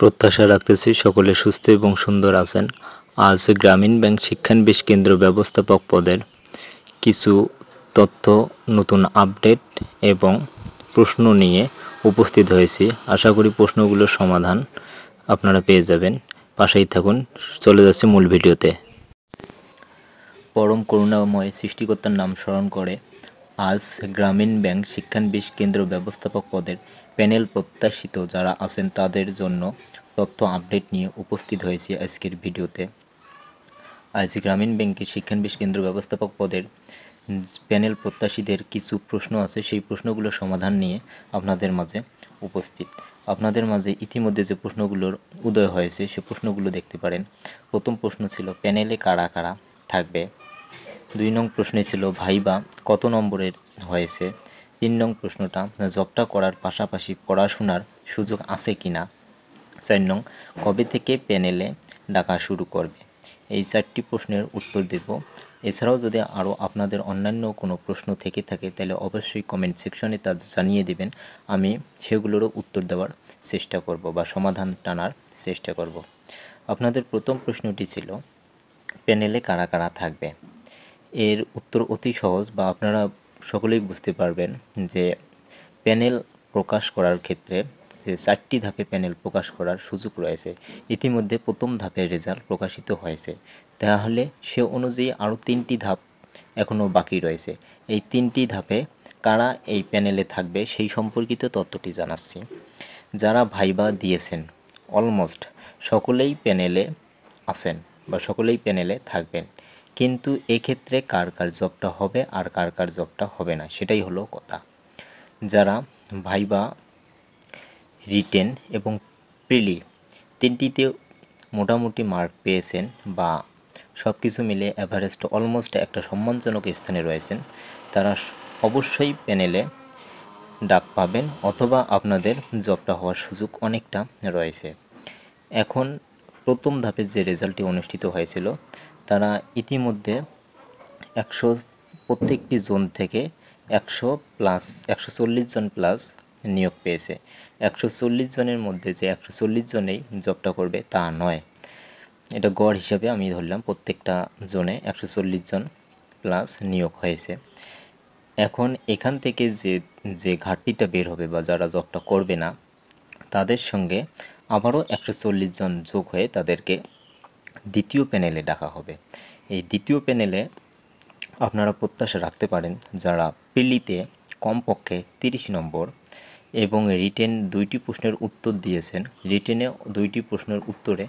প্রত্যাশা রাখতেছি সকলে সুস্থ এবং সুন্দর আছেন। আজ গ্রামীণ ব্যাংক শিক্ষানবিশ কেন্দ্র ব্যবস্থাপক পদের কিছু তথ্য, নতুন আপডেট এবং প্রশ্ন নিয়ে উপস্থিত হয়েছি। আশা করি প্রশ্নগুলোর সমাধান আপনারা পেয়ে যাবেন। পাশেই থাকুন। চলে যাচ্ছে মূল ভিডিওতে। পরম করুণাময় সৃষ্টিকর্তার নাম স্মরণ করে আজ গ্রামীণ ব্যাংক শিক্ষানবিশ কেন্দ্র ব্যবস্থাপক পদের প্যানেল প্রত্যাশিত যারা আছেন তাদের জন্য তথ্য আপডেট নিয়ে উপস্থিত হয়েছে আজকের ভিডিওতে। আজ গ্রামীণ ব্যাংকের শিক্ষানবিশ কেন্দ্র ব্যবস্থাপক পদের প্যানেল প্রত্যাশীদের কিছু প্রশ্ন আছে, সেই প্রশ্নগুলোর সমাধান নিয়ে আপনাদের মাঝে উপস্থিত। আপনাদের মাঝে ইতিমধ্যে যে প্রশ্নগুলোর উদয় হয়েছে সে প্রশ্নগুলো দেখতে পারেন। প্রথম প্রশ্ন ছিল প্যানেলে কারা কারা থাকবে। 2 নং প্রশ্নে ছিল ভাইবা কত নম্বরের হয়েছে। 3 নং প্রশ্নটা জবটা করার পাশাপাশি পড়াশোনার সুযোগ আছে কিনা। 4 নং কবে থেকে প্যানেলে ডাকা শুরু করবে। এই 4টি প্রশ্নের উত্তর দেব। এছাড়াও যদি আরও আপনাদের অন্যান্য কোনো প্রশ্ন থেকে থাকে তাহলে অবশ্যই কমেন্ট সেকশনে তা জানিয়ে দেবেন। আমি সেগুলোরও উত্তর দেওয়ার চেষ্টা করব বা সমাধান টানার চেষ্টা করব। আপনাদের প্রথম প্রশ্নটি ছিল প্যানেলে কারা কারা থাকবে। এর উত্তর অতি সহজ বা আপনারা সকলেই বুঝতে পারবেন যে প্যানেল প্রকাশ করার ক্ষেত্রে যে 4টি ধাপে প্যানেল প্রকাশ করার সুযোগ রয়েছে। ইতিমধ্যে প্রথম ধাপের রেজাল্ট প্রকাশিত হয়েছে, তাহলে সে অনুযায়ী আরও 3টি ধাপ এখনও বাকি রয়েছে। এই 3টি ধাপে কারা এই প্যানেলে থাকবে সেই সম্পর্কিত তথ্যটি জানাচ্ছি। যারা ভাইবা দিয়েছেন অলমোস্ট সকলেই প্যানেলে আছেন বা সকলেই প্যানেলে থাকবেন, কিন্তু এক্ষেত্রে কার কার জবটা হবে আর কার কার জবটা হবে না সেটাই হলো কথা। যারা ভাইবা, রিটেন এবং প্রিলি 3টিতে মোটামুটি মার্ক পেয়েছেন বা সব কিছু মিলে এভারেস্ট অলমোস্ট একটা সম্মানজনক স্থানে রয়েছেন, তারা অবশ্যই প্যানেলে ডাক পাবেন অথবা আপনাদের জবটা হওয়ার সুযোগ অনেকটা রয়েছে। এখন প্রথম ধাপের যে রেজাল্টটি অনুষ্ঠিত হয়েছিল তারা ইতিমধ্যে 100 প্রত্যেকটি জোন থেকে 140 জন প্লাস নিয়োগ পেয়েছে। 140 জনের মধ্যে যে 140 জনেই জবটা করবে তা নয়, এটা গড় হিসাবে আমি ধরলাম। প্রত্যেকটা জোনে 140 জন প্লাস নিয়োগ হয়েছে। এখন এখান থেকে যে ঘাটতিটা বের হবে বা যারা জবটা করবে না তাদের সঙ্গে আবারও 140 জন যোগ হয়ে তাদেরকে দ্বিতীয় প্যানেলে ডাকা হবে। এই দ্বিতীয় প্যানেলে আপনারা প্রত্যাশা রাখতে পারেন যারা প্রিলিতে কমপক্ষে 30 নম্বর এবং রিটেন 2টি প্রশ্নের উত্তর দিয়েছেন, রিটেনে 2টি প্রশ্নের উত্তরে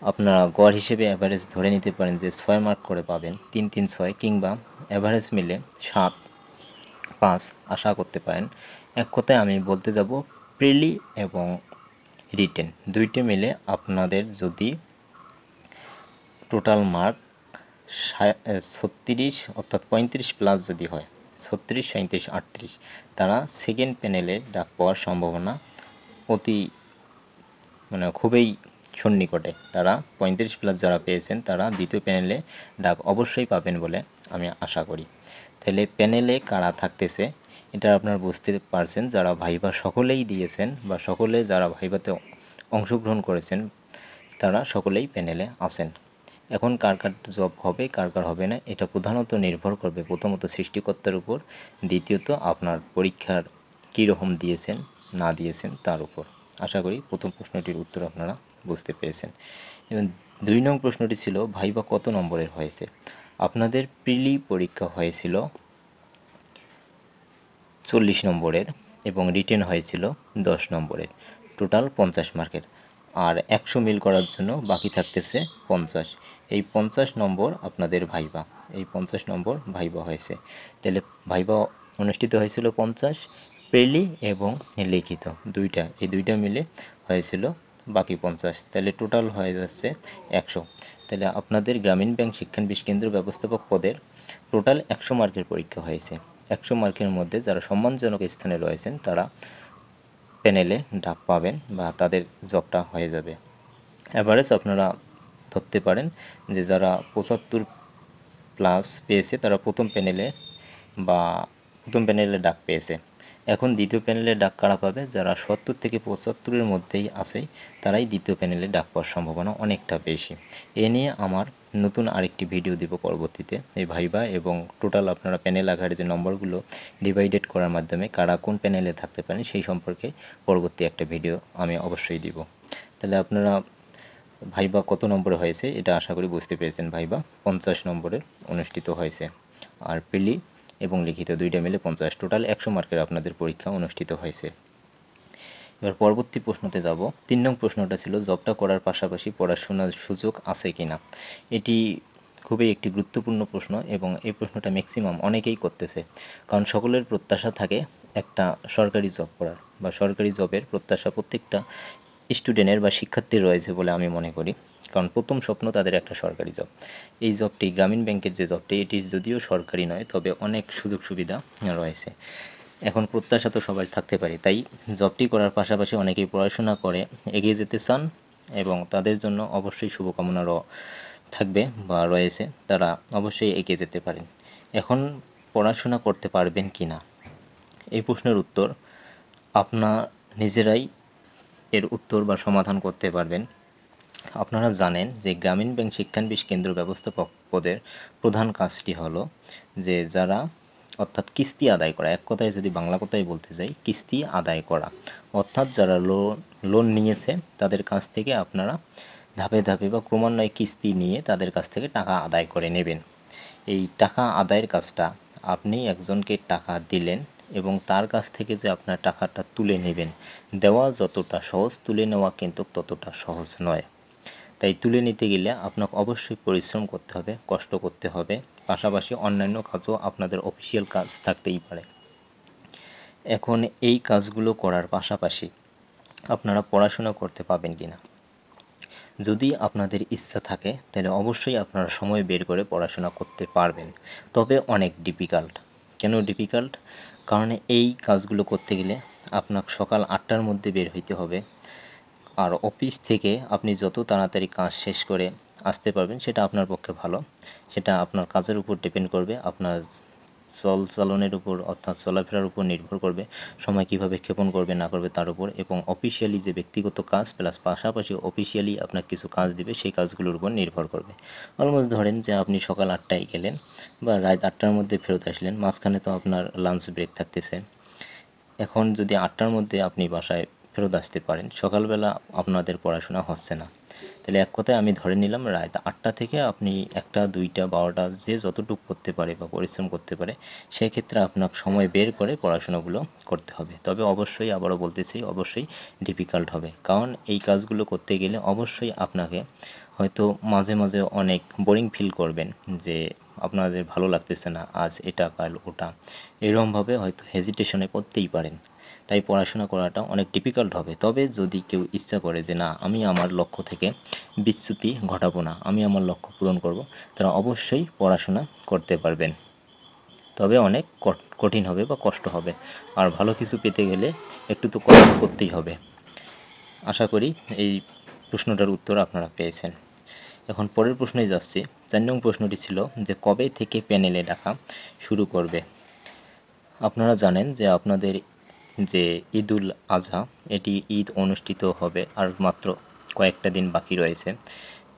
আপনারা গড় হিসেবে অ্যাভারেজ ধরে নিতে পারেন যে 6 মার্ক করে পাবেন, 3 3 6 কিংবা অ্যাভারেজ মিলে 7 5 আশা করতে পারেন। এক কথায় আমি বলতে যাব প্রিলি এবং রিটেন 2টি মিলে আপনাদের যদি টোটাল মার্ক 36 অর্থাৎ 35 প্লাস যদি হয়, 36 37 38, তারা সেকেন্ড প্যানেলে ডাক পাওয়ার সম্ভাবনা অতি খুবই সন্নিকটে। তারা 35 প্লাস যারা পেয়েছেন তারা দ্বিতীয় প্যানেলে ডাক অবশ্যই পাবেন বলে আমি আশা করি। তাহলে প্যানেলে কারা থাকতেছে এটা আপনারা বুঝতে পারছেন। যারা ভাইবা সকলেই দিয়েছেন বা সকলে যারা ভাইবাতে অংশগ্রহণ করেছেন তারা সকলেই প্যানেলে আছেন। এখন কার কার জব হবে কার কার হবে না এটা প্রধানত নির্ভর করবে প্রথমত সৃষ্টিকর্তার উপর, দ্বিতীয়ত আপনার পরীক্ষার কীরকম দিয়েছেন না দিয়েছেন তার উপর। আশা করি প্রথম প্রশ্নটির উত্তর আপনারা বুঝতে পেরেছেন। এবং 2 নং প্রশ্নটি ছিল ভাইবা কত নম্বরের হয়েছে। আপনাদের প্রিলি পরীক্ষা হয়েছিল 40 নম্বরের এবং রিটেন হয়েছিল 10 নম্বরের, টোটাল 50 মার্কের। আর 100 মিল করার জন্য বাকি থাকতেছে 50। এই 50 নম্বর আপনাদের ভাইবা, এই 50 নম্বর ভাইবা হয়েছে। তাহলে ভাইবা অনুষ্ঠিত হয়েছিল 50, প্রিলি এবং লিখিত দুইটা, এই দুইটা মিলে হয়েছিল বাকি 50। তাহলে টোটাল হয়ে যাচ্ছে 100। তাহলে আপনাদের গ্রামীণ ব্যাংক শিক্ষানবিশ কেন্দ্র ব্যবস্থাপক পদের টোটাল 100 মার্কের পরীক্ষা হয়েছে। 100 মার্কের মধ্যে যারা সম্মানজনক স্থানে রয়েছেন তারা প্যানেলে ডাক পাবেন বা তাদের জবটা হয়ে যাবে। অ্যাভারেজ আপনারা ধরতে পারেন যে যারা 75 প্লাস পেয়েছে তারা প্রথম প্যানেলে ডাক পেয়েছে। এখন দ্বিতীয় প্যানেলে ডাক কারা পাবে? যারা 70 থেকে 75-এর মধ্যেই আছে তারাই দ্বিতীয় প্যানেলে ডাক পাওয়ার সম্ভাবনা অনেকটা বেশি। এ নিয়ে আমার নতুন আরেকটি ভিডিও দিব পরবর্তীতে, এই ভাইবা এবং টোটাল আপনারা প্যানেল আকারে যে নম্বরগুলো ডিভাইডেড করার মাধ্যমে কারা কোন প্যানেলে থাকতে পারেন সেই সম্পর্কে পরবর্তী একটা ভিডিও আমি অবশ্যই দিব। তাহলে আপনারা ভাইবা কত নম্বরে হয়েছে এটা আশা করি বুঝতে পেরেছেন। ভাইবা 50 নম্বরের অনুষ্ঠিত হয়েছে, আর প্রিলি এবং লিখিত দুইটা মিলে 50, টোটাল 100 মার্কের আপনাদের পরীক্ষা অনুষ্ঠিত হয়েছে। এবার পরবর্তী প্রশ্নতে যাব। 3 নং প্রশ্নটা ছিল জবটা করার পাশাপাশি পড়াশোনার সুযোগ আছে কিনা। এটি খুবই একটি গুরুত্বপূর্ণ প্রশ্ন এবং এই প্রশ্নটা ম্যাক্সিমাম অনেকেই করতেছে, কারণ সকলের প্রত্যাশা থাকে একটা সরকারি জব করার বা সরকারি জবের প্রত্যাশা প্রত্যেকটা স্টুডেন্টের বা শিক্ষার্থীর রয়েছে বলে আমি মনে করি, কারণ প্রথম স্বপ্ন তাদের একটা সরকারি জব। এই জবটি গ্রামীণ ব্যাংকের যে জবটি এটি যদিও সরকারি নয়, তবে অনেক সুযোগ সুবিধা রয়েছে। এখন প্রত্যাশা তো সবাই থাকতে পারে, তাই জবটি করার পাশাপাশি অনেকেই পড়াশোনা করে এগিয়ে যেতে চান এবং তাদের জন্য অবশ্যই শুভকামনারও থাকবে বা রয়েছে, তারা অবশ্যই এগিয়ে যেতে পারেন। এখন পড়াশোনা করতে পারবেন কি না, এই প্রশ্নের উত্তর আপনার নিজেরাই এর উত্তর বা সমাধান করতে পারবেন। আপনারা জানেন যে গ্রামীণ ব্যাংক শিক্ষানবিশ কেন্দ্র ব্যবস্থাপক পদের প্রধান কাজটি হলো যে যারা অর্থাৎ কিস্তি আদায় করা, এক কথায় যদি বাংলা কথায় বলতে যাই কিস্তি আদায় করা, অর্থাৎ যারা লোন নিয়েছে তাদের কাছ থেকে আপনারা ধাপে ধাপে বা ক্রমান্বয়ে কিস্তি নিয়ে তাদের কাছ থেকে টাকা আদায় করে নেবেন। এই টাকা আদায়ের কাজটা আপনি একজনকে টাকা দিলেন এবং তার কাছ থেকে যে আপনার টাকাটা তুলে নেবেন, দেওয়া যতটা সহজ তুলে নেওয়া কিন্তু ততটা সহজ নয়। তাই তুলে নিতে গেলে আপনাকে অবশ্যই পরিশ্রম করতে হবে, কষ্ট করতে হবে, পাশাপাশি অন্যান্য কাজও আপনাদের অফিসিয়াল কাজ থাকতেই পারে। এখন এই কাজগুলো করার পাশাপাশি আপনারা পড়াশোনা করতে পাবেন কি না, যদি আপনাদের ইচ্ছা থাকে তাহলে অবশ্যই আপনারা সময় বের করে পড়াশোনা করতে পারবেন, তবে অনেক ডিফিকাল্ট। কেন ডিফিকাল্ট? কারণ এই কাজগুলো করতে গেলে আপনাকে সকাল 8টার মধ্যে বের হইতে হবে, আর অফিস থেকে আপনি যত তাড়াতাড়ি কাজ শেষ করে আসতে পারবেন সেটা আপনার পক্ষে ভালো। সেটা আপনার কাজের উপর ডিপেন্ড করবে, আপনার চালনের উপর অর্থাৎ চলাফেরার উপর নির্ভর করবে, সময় কিভাবে ক্ষেপণ করবে না করবে তার উপর, এবং অফিসিয়ালি যে ব্যক্তিগত কাজ প্লাস পাশাপাশি অফিসিয়ালি আপনার কিছু কাজ দিবে সেই কাজগুলোর উপর নির্ভর করবে। অলমোস্ট ধরেন যে আপনি সকাল 8টায় গেলেন বা রাত 8টার মধ্যে ফেরত আসলেন, মাঝখানে তো আপনার লাঞ্চ ব্রেক থাকতেছে। এখন যদি 8টার মধ্যে আপনি বাসায় ফেরত আসতে পারেন, সকালবেলা আপনাদের পড়াশোনা হচ্ছে না, তাহলে এক কথায় আমি ধরে নিলাম রাত 8টা থেকে আপনি 1টা 2টা 12টা যে যতটুকু করতে পারে বা পরিশ্রম করতে পারে সেক্ষেত্রে আপনার সময় বের করে পড়াশোনাগুলো করতে হবে। তবে অবশ্যই আবারও বলতেছি অবশ্যই ডিফিকাল্ট হবে, কারণ এই কাজগুলো করতে গেলে অবশ্যই আপনাকে হয়তো মাঝে মাঝে অনেক বোরিং ফিল করবেন, যে আপনাদের ভালো লাগতেছে না, আজ এটা কাল ওটা, এরকমভাবে হয়তো হেজিটেশনে পড়তেই পারেন। তাই পড়াশোনা করাটা অনেক ডিফিকাল্ট হবে। তবে যদি কেউ ইচ্ছা করে যে না আমি আমার লক্ষ্য থেকে বিচ্যুতি ঘটাবো না, আমি আমার লক্ষ্য পূরণ করব, তারা অবশ্যই পড়াশোনা করতে পারবেন। তবে অনেক কঠিন হবে বা কষ্ট হবে, আর ভালো কিছু পেতে গেলে একটু তো কষ্ট করতেই হবে। আশা করি এই প্রশ্নটার উত্তর আপনারা পেয়েছেন। এখন পরের প্রশ্নে যাচ্ছি। 4 নং প্রশ্নটি ছিল যে কবে থেকে প্যানেলে ডাকা শুরু করবে। আপনারা জানেন যে আপনাদের যে ঈদুল আজহা এটি ঈদ অনুষ্ঠিত হবে আর মাত্র কয়েকটা দিন বাকি রয়েছে,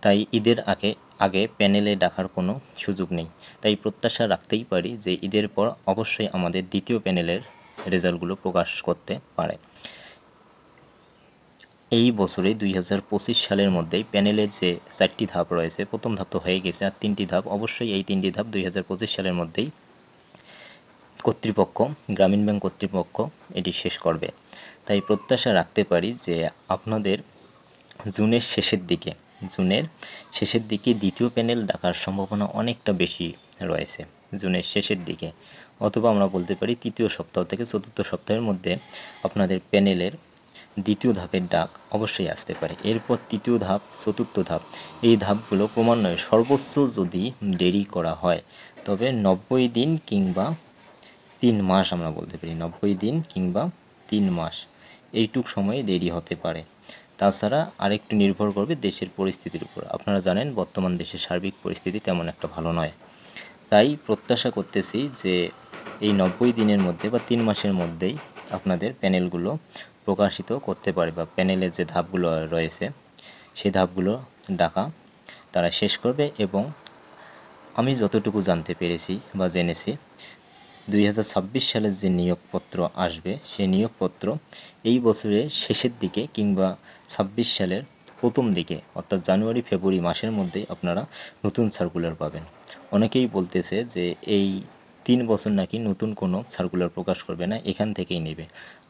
তাই ঈদের আগে আগে প্যানেলে ডাকার কোনো সুযোগ নেই। তাই প্রত্যাশা রাখতেই পারি যে ঈদের পর অবশ্যই আমাদের দ্বিতীয় প্যানেলের রেজাল্টগুলো প্রকাশ করতে পারে। এই বছরে 2025 সালের মধ্যেই প্যানেলের যে 4টি ধাপ রয়েছে, প্রথম ধাপ তো হয়ে গেছে, আর 3টি ধাপ, অবশ্যই এই 3টি ধাপ 2025 সালের মধ্যেই কর্তৃপক্ষ, গ্রামীণ ব্যাংক কর্তৃপক্ষ এটি শেষ করবে। তাই প্রত্যাশা রাখতে পারি যে আপনাদের জুনের শেষের দিকে দ্বিতীয় প্যানেল ডাকার সম্ভাবনা অনেকটা বেশি রয়েছে, জুনের শেষের দিকে, অথবা আমরা বলতে পারি তৃতীয় সপ্তাহ থেকে চতুর্থ সপ্তাহের মধ্যে আপনাদের প্যানেলের দ্বিতীয় ধাপের ডাক অবশ্যই আসতে পারে। এরপর তৃতীয় ধাপ, চতুর্থ ধাপ, এই ধাপগুলো ক্রমান্বয়ে সর্বোচ্চ যদি দেরি করা হয় তবে 90 দিন কিংবা 3 মাস, আমরা বলতে পারি 90 দিন কিংবা 3 মাস এইটুক সময়ে দেরি হতে পারে। তাছাড়া আরেকটু নির্ভর করবে দেশের পরিস্থিতির উপর। আপনারা জানেন বর্তমান দেশের সার্বিক পরিস্থিতি তেমন একটা ভালো নয়, তাই প্রত্যাশা করতেছি যে এই 90 দিনের মধ্যে বা 3 মাসের মধ্যেই আপনাদের প্যানেলগুলো প্রকাশিত করতে পারে, বা প্যানেলের যে ধাপগুলো রয়েছে সেই ধাপগুলো ডাকা তারা শেষ করবে। এবং আমি যতটুকু জানতে পেরেছি বা জেনেছি, 2026 সালের যে নিয়োগপত্র আসবে সেই নিয়োগপত্র এই বছরের শেষের দিকে কিংবা 26 সালের প্রথম দিকে, অর্থাৎ জানুয়ারি ফেব্রুয়ারি মাসের মধ্যে আপনারা নতুন সার্কুলার পাবেন। অনেকেই বলতেছে যে এই 3 বছর নাকি নতুন কোনো সার্কুলার প্রকাশ করবে না, এখান থেকেই নেবে।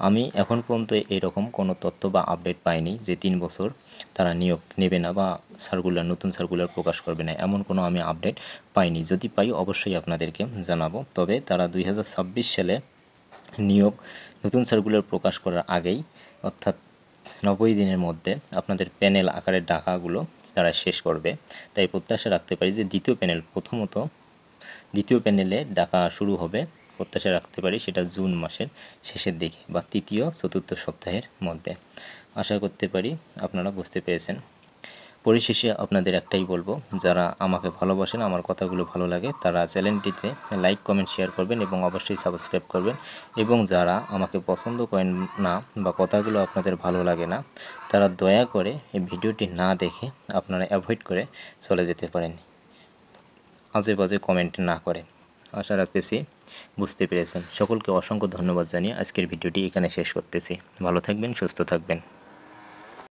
আমি এখন পর্যন্ত এরকম কোনো তথ্য বা আপডেট পাইনি যে 3 বছর তারা নিয়োগ নেবে না বা নতুন সার্কুলার প্রকাশ করবে না, এমন কোনো আমি আপডেট পাইনি। যদি পাই অবশ্যই আপনাদেরকে জানাবো। তবে তারা 2026 সালে নিয়োগ নতুন সার্কুলার প্রকাশ করার আগেই, অর্থাৎ 90 দিনের মধ্যে আপনাদের প্যানেল আকারের ডাকাগুলো তারা শেষ করবে। তাই প্রত্যাশা রাখতে পারি যে দ্বিতীয় প্যানেলে ডাকা শুরু হবে, প্রত্যাশা রাখতে পারি সেটা জুন মাসের শেষের দিকে বা তৃতীয় চতুর্থ সপ্তাহের মধ্যে। আশা করতে পারি আপনারা বুঝতে পেরেছেন। পরিশেষে আপনাদের একটাই বলবো, যারা আমাকে ভালোবাসেন, আমার কথাগুলো ভালো লাগে, তারা চ্যানেলটিতে লাইক কমেন্ট শেয়ার করবেন এবং অবশ্যই সাবস্ক্রাইব করবেন। এবং যারা আমাকে পছন্দ করেন না বা কথাগুলো আপনাদের ভালো লাগে না, তারা দয়া করে এই ভিডিওটি না দেখে আপনারা অ্যাভয়েড করে চলে যেতে পারেন, আজে বাজে কমেন্ট না করে। আশা রাখতেছি বুঝতে পেরেছেন। সকলকে অসংখ্য ধন্যবাদ জানিয়ে আজকের ভিডিওটি এখানে শেষ করতেছি। ভালো থাকবেন, সুস্থ থাকবেন।